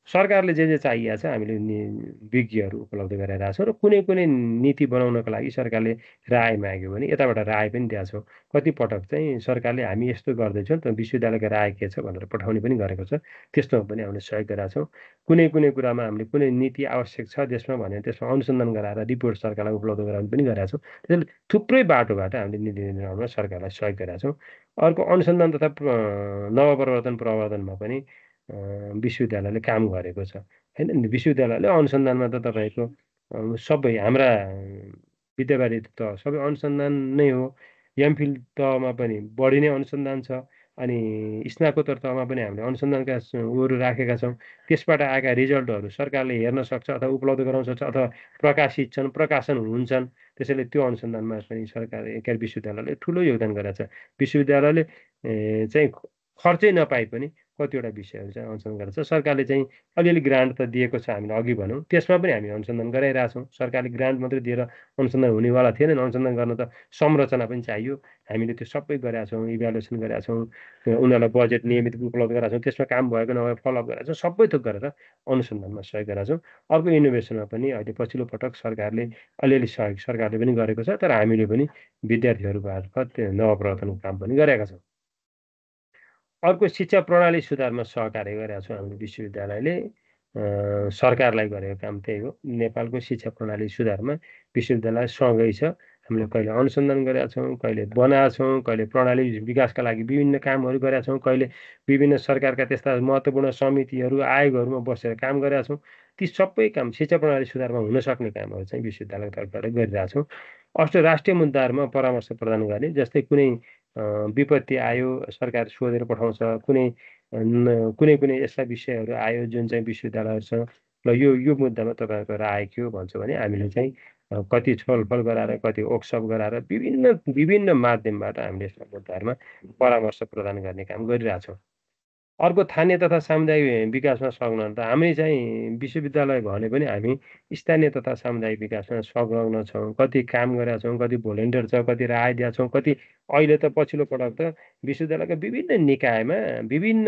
सरकारले जे चाहिएको छ हामीले विज्ञहरू उपलब्ध गराइरहेको छौँ। र कुनै नीति बनाउनको लागि सरकारले राय माग्यो भने यताबाट राय पनि दिएको छौँ। कतिपटक चाहिँ सरकारले हामी यस्तो गर्दैछौँ त विश्वविद्यालयको राय के छ भनेर पठाउने पनि गरेको छ। त्यस्तोमा पनि हामीले सहयोग गरेका छौँ। कुनै कुरामा हामीले कुनै नीति आवश्यक छ देशमा भने त्यसमा अनुसन्धान गराएर रिपोर्ट सरकारलाई उपलब्ध गराउने पनि गरेका छौँ। त्यसैले थुप्रै बाटोबाट हामीले नीति निर्माणमा सरकारलाई सहयोग गरेका छौँ। अर्को अनुसन्धान तथा नवप्रवर्तन प्रवर्धनमा पनि विश्वविद्यालयले काम गरेको छ होइन। विश्वविद्यालयले अनुसन्धानमा त तपाईँको सबै हाम्रा विद्यावारिधि त सबै अनुसन्धान नै हो। एमफिल तहमा पनि बढी नै अनुसन्धान छ। अनि स्नातकोत्तर तहमा पनि हामीले अनुसन्धानका उहरू राखेका छौँ। त्यसबाट आएका रिजल्टहरू सरकारले हेर्न सक्छ अथवा उपलब्ध गराउन सक्छ अथवा प्रकाशित छन्, प्रकाशन हुन्छन्। त्यसैले त्यो अनुसन्धानमा पनि सरकार विश्वविद्यालयले ठुलो योगदान गरेको छ। विश्वविद्यालयले चाहिँ खर्चै नपाए पनि कतिवटा विषयहरू चाहिँ अनुसन्धान गरेको छ। सरकारले चाहिँ अलिअलि ग्रान्ट त दिएको छ, हामीले अघि भनौँ, त्यसमा पनि हामी अनुसन्धान गराइरहेछौँ। सरकारले ग्रान्ट मात्रै दिएर अनुसन्धान हुनेवाला थिएन। अनुसन्धान गर्न त संरचना पनि चाहियो। हामीले त्यो सबै गरेका छौँ, इभ्यालुएसन गरेका छौँ, उनीहरूलाई बजेट नियमित उपलब्ध गराएको छौँ। त्यसमा काम भएको नभए फलोअप गरेका छौँ। सबै थोक गरेर अनुसन्धानमा सहयोग गरेका छौँ। अर्को इनोभेसनमा पनि अहिले पछिल्लो पटक सरकारले अलिअलि सहयोग सरकारले पनि गरेको छ, तर हामीले पनि विद्यार्थीहरू मार्फत नवप्रवर्तनको काम पनि गरेका छौँ। अर्को शिक्षा प्रणाली सुधारमा सहकार्य गरेका छौँ हामीले विश्वविद्यालयले। सरकारलाई गरेको काम त्यही हो। नेपालको शिक्षा प्रणाली सुधारमा विश्वविद्यालय सँगै छ। हामीले कहिले अनुसन्धान गरेका छौँ, कहिले बनाएका छौँ, कहिले प्रणाली विकासका लागि विभिन्न कामहरू गरेका छौँ, कहिले विभिन्न सरकारका त्यस्ता महत्त्वपूर्ण समितिहरू आयोगहरूमा बसेर काम गरेका छौँ। ती सबै काम शिक्षा प्रणाली सुधारमा हुन सक्ने कामहरू चाहिँ विश्वविद्यालयको तर्फबाट गरिरहेका छौँ। राष्ट्रिय मुद्दाहरूमा परामर्श प्रदान गर्ने, जस्तै कुनै विपत्ति आयो सरकार सोधेर पठाउँछ, कुनै कुनै यस्ता विषयहरू आयो जुन चाहिँ विश्वविद्यालयहरूसँग ल यो मुद्दामा तपाईँहरूको राय के हो भन्छ भने हामीले चाहिँ कति छलफल गराएर कति वर्कसप गराएर विभिन्न माध्यमबाट हामीले यस्ता मुद्दाहरूमा परामर्श प्रदान गर्ने काम गरिरहेछौँ। अर्को स्थानीय तथा सामुदायिक विकासमा संलग्न त हामी चाहिँ विश्वविद्यालय भने पनि हामी स्थानीय तथा सामुदायिक विकासमा संलग्न छौँ। कति काम गरेका छौँ, कति भोलिन्टियर छ, कति राय दिएका छौँ, कति अहिले त पछिल्लो पटक त विश्वविद्यालयका विभिन्न निकायमा विभिन्न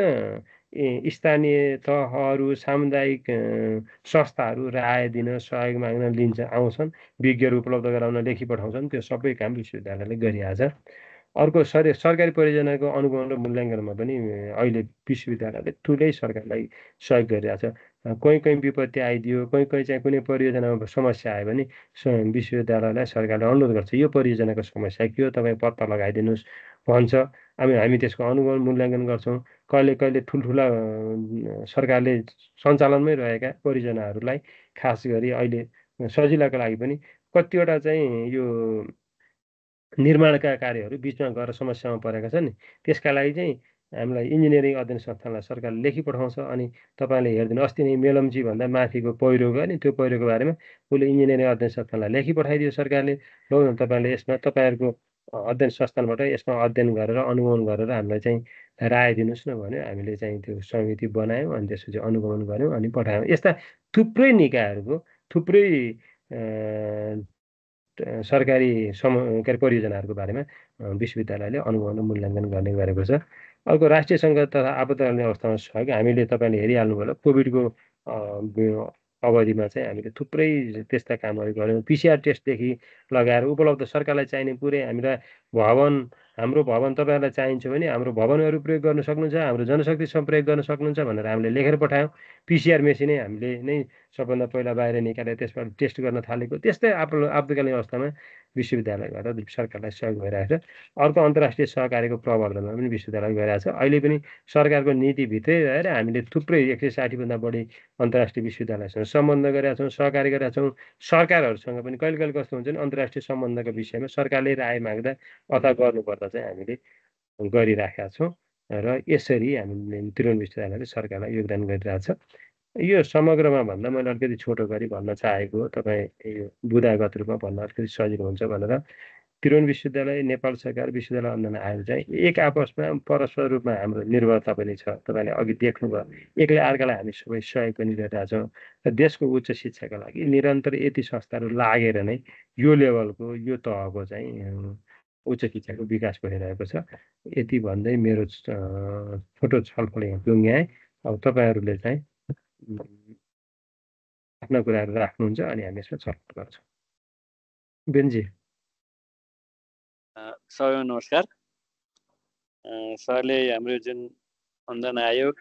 स्थानीय तहहरू, सामुदायिक संस्थाहरू राय दिन, सहयोग माग्न आउँछन्, विज्ञहरू उपलब्ध गराउन लेखी पठाउँछन्। त्यो सबै काम विश्वविद्यालयले गरिरहेछ। अर्को सरकारी परियोजनाको अनुगमन र मूल्याङ्कनमा पनि अहिले विश्वविद्यालयले ठुलै सरकारलाई सहयोग गरिरहेछ। कहीँ विपत्ति आइदियो, कहीँ चाहिँ कुनै परियोजनामा समस्या आयो भने विश्वविद्यालयलाई सरकारले अनुरोध गर्छ, यो परियोजनाको समस्या के हो तपाईँ पत्ता लगाइदिनुहोस् भन्छ। हामी त्यसको अनुगमन मूल्याङ्कन गर्छौँ। कहिले ठुल्ठुला सरकारले सञ्चालनमै रहेका परियोजनाहरूलाई खास गरी अहिले सजिलाको लागि पनि कतिवटा चाहिँ यो निर्माणका कार्यहरू बिचमा गएर समस्यामा परेका छन् नि, त्यसका लागि चाहिँ हामीलाई इन्जिनियरिङ अध्ययन संस्थानलाई सरकारले लेखी पठाउँछ। अनि तपाईँले हेरिदिनु, अस्ति नै मेलम्ची भन्दा माथिको पहिरो गयो नि, त्यो पहिरोको बारेमा उसले इन्जिनियरिङ अध्ययन संस्थानलाई लेखी पठाइदियो सरकारले, लौ न तपाईँले यसमा तपाईँहरूको अध्ययन संस्थानबाट यसमा अध्ययन गरेर अनुगमन गरेर हामीलाई चाहिँ राय दिनुहोस् न भन्यो। हामीले चाहिँ त्यो समिति बनायौँ, अनि त्यसपछि अनुगमन गऱ्यौँ, अनि पठायौँ। यस्ता थुप्रै निकायहरूको थुप्रै सरकारी के अरे परियोजनाहरूको बारेमा विश्वविद्यालयले अनुगमन र मूल्याङ्कन गर्ने गरेको छ। अर्को राष्ट्रिय सङ्कट तथा आपतकालीन अवस्थामा सहयोग हामीले तपाईँले हेरिहाल्नु भयो, कोभिडको अवधिमा चाहिँ हामीले थुप्रै त्यस्ता कामहरू गऱ्यौँ। PCR टेस्टदेखि लगाएर उपलब्ध सरकारलाई चाहिने पुरै हामीलाई हाम्रो भवन तपाईँहरूलाई चाहिन्छ भने हाम्रो भवनहरू प्रयोग गर्न सक्नुहुन्छ, हाम्रो जनशक्तिसँग प्रयोग गर्न सक्नुहुन्छ भनेर हामीले लेखेर पठायौँ। PCR मेसिनै हामीले नै सबभन्दा पहिला बाहिर निकालेर त्यसबाट टेस्ट गर्न थालेको। त्यस्तै आपतकालीन अवस्थामा विश्वविद्यालयबाट सरकारलाई सहयोग भइरहेको छ। अर्को अन्तर्राष्ट्रिय सहकार्यको प्रवर्धनमा पनि विश्वविद्यालय गइरहेको छ। अहिले पनि सरकारको नीतिभित्रै रहेर हामीले थुप्रै 160 भन्दा बढी अन्तर्राष्ट्रिय विश्वविद्यालयसँग सम्बन्ध गरेका छौँ, सहकार्य गरेका छौँ। सरकारहरूसँग पनि कहिले कस्तो हुन्छ भने अन्तर्राष्ट्रिय सम्बन्धको विषयमा सरकारले राय माग्दा अथवा गर्नुपर्दा चाहिँ हामीले गरिराखेका छौँ र यसरी हामीले त्रिभुवन विश्वविद्यालयले सरकारलाई योगदान गरिरहेछ। यो समग्रमा भन्दा मैले अलिकति छोटो गरी भन्न चाहेको हो, तपाईँ यो बुदागत रूपमा भन्न अलिकति सजिलो हुन्छ भनेर। त्रिभुवन विश्वविद्यालय, नेपाल सरकार, विश्वविद्यालय अनुदान आयोग चाहिँ एक आपसमा परस्पर रूपमा हाम्रो निर्भरता पनि छ। तपाईँले अघि देख्नुभयो, एकले अर्कालाई हामी सबै सहयोग पनि गरिरहेका छौँ र देशको उच्च शिक्षाका लागि निरन्तर यति संस्थाहरू लागेर नै यो लेभलको यो तहको चाहिँ उच्च शिक्षाको विकास भइरहेको छ। यति भन्दै मेरो छोटो छलफल यहाँ टुङ्ग्याएँ। अब तपाईँहरूले चाहिँ आफ्ना कुराहरू राख्नुहुन्छ अनि हामी यसमा छलफल गर्छौँ। बेन्जी। सबैमा नमस्कार। सरले हाम्रो जुन अनुदान आयोग,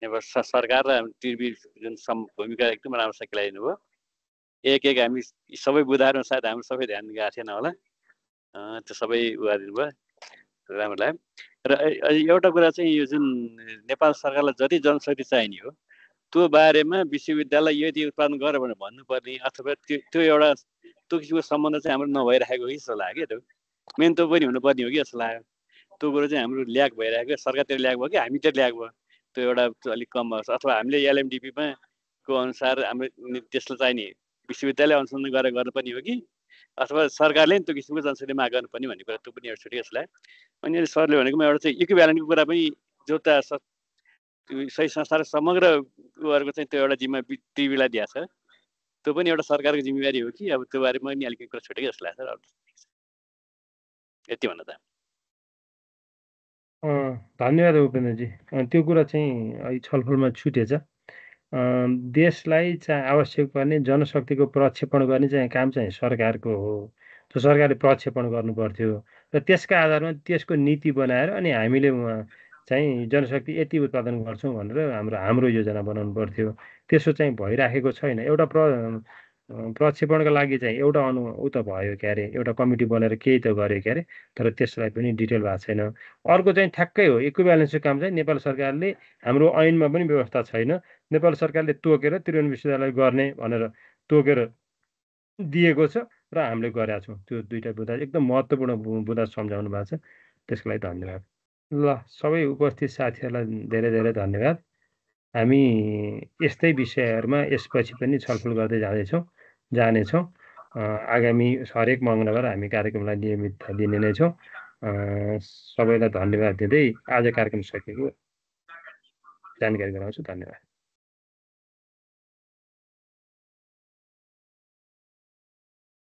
नेपाल सरकार र त्रिवी जुन भूमिका एकदम राम्रोसँग खेलाइदिनु भयो। एक हामी सबै बुदाहरूमा सायद हाम्रो सबै ध्यान गएको थिएन होला, त्यो सबै गरिदिनु भयो, राम्रो लाग्यो। र एउटा कुरा चाहिँ यो जुन नेपाल सरकारलाई जति जनशक्ति चाहिने हो त्यो बारेमा विश्वविद्यालय यदि उत्पादन गर भनेर भन्नुपर्ने अथवा त्यो एउटा त्यो किसिमको सम्बन्ध चाहिँ हाम्रो नभइरहेको कि जस्तो लाग्यो। त्यो मेन त्यो पनि हुनुपर्ने हो कि जस्तो लाग्यो। त्यो कुरो चाहिँ हाम्रो ल्याक भइरहेको, सरकारतिर ल्याक भयो कि हामीतिर ल्याक भयो, त्यो एउटा अलिक कम भएको छ। अथवा हामीले LMDP को अनुसार हाम्रो त्यसलाई चाहिने विश्वविद्यालय अनुसन्धान गरेर गर्नुपर्ने हो कि अथवा सरकारले त्यो किसिमको जनशक्ति माग गर्नुपर्ने भन्ने कुरा त्यो पनि एउटा छुट्टै जस्तो लाग्यो। अनि सरले भनेकोमा एउटा चाहिँ इक्विभ्यालेन्टको कुरा पनि जो त सही संस्था र समग्र उहाँहरूको चाहिँ त्यो एउटा जिम्मा त्रिवीलाई दिएको छ, त्यो पनि एउटा सरकारको जिम्मेवारी हो कि अब त्यो बारेमा पनि अलिकति कुरा छुटेको जस्तो लाग्छ। यति भन्न चाहन्छु। धन्यवाद उपेन्द्रजी। त्यो कुरा चाहिँ अहिले छलफलमा छुटेछ। देशलाई चाहिँ आवश्यक पर्ने जनशक्तिको प्रक्षेपण गर्ने चाहिँ काम चाहिँ सरकारको हो। त्यो सरकारले प्रक्षेपण गर्नु पर्थ्यो र त्यसका आधारमा त्यसको नीति बनाएर अनि हामीले चाहिँ जनशक्ति यति उत्पादन गर्छौँ भनेर हाम्रो योजना बनाउनु पर्थ्यो। त्यसो चाहिँ भइराखेको छैन। एउटा प्रक्षेपणका लागि चाहिँ एउटा ऊ त भयो के अरे, एउटा कमिटी बनाएर केही त गर्यो के अरे, तर त्यसलाई पनि डिटेल भएको छैन। अर्को चाहिँ ठ्याक्कै हो, इक्विभ्यालेन्सको काम चाहिँ नेपाल सरकारले, हाम्रो ऐनमा पनि व्यवस्था छैन। नेपाल सरकारले तोकेर त्रिभुवन विश्वविद्यालय गर्ने भनेर तोकेर दिएको छ र हामीले गरेका छौँ। त्यो दुईटा बुँदा एकदम महत्त्वपूर्ण बुँदा सम्झाउनु भएको छ। त्यसको लागि धन्यवाद। ल सबै उपस्थित साथीहरूलाई धेरै धेरै धन्यवाद। हामी यस्तै विषयहरूमा यसपछि पनि छलफल गर्दै जानेछौँ। आगामी हरेक मङ्गलबार हामी कार्यक्रमलाई नियमितता दिने नै छौँ। सबैलाई धन्यवाद दिँदै आज कार्यक्रम सकिएको जानकारी गराउँछु। धन्यवाद।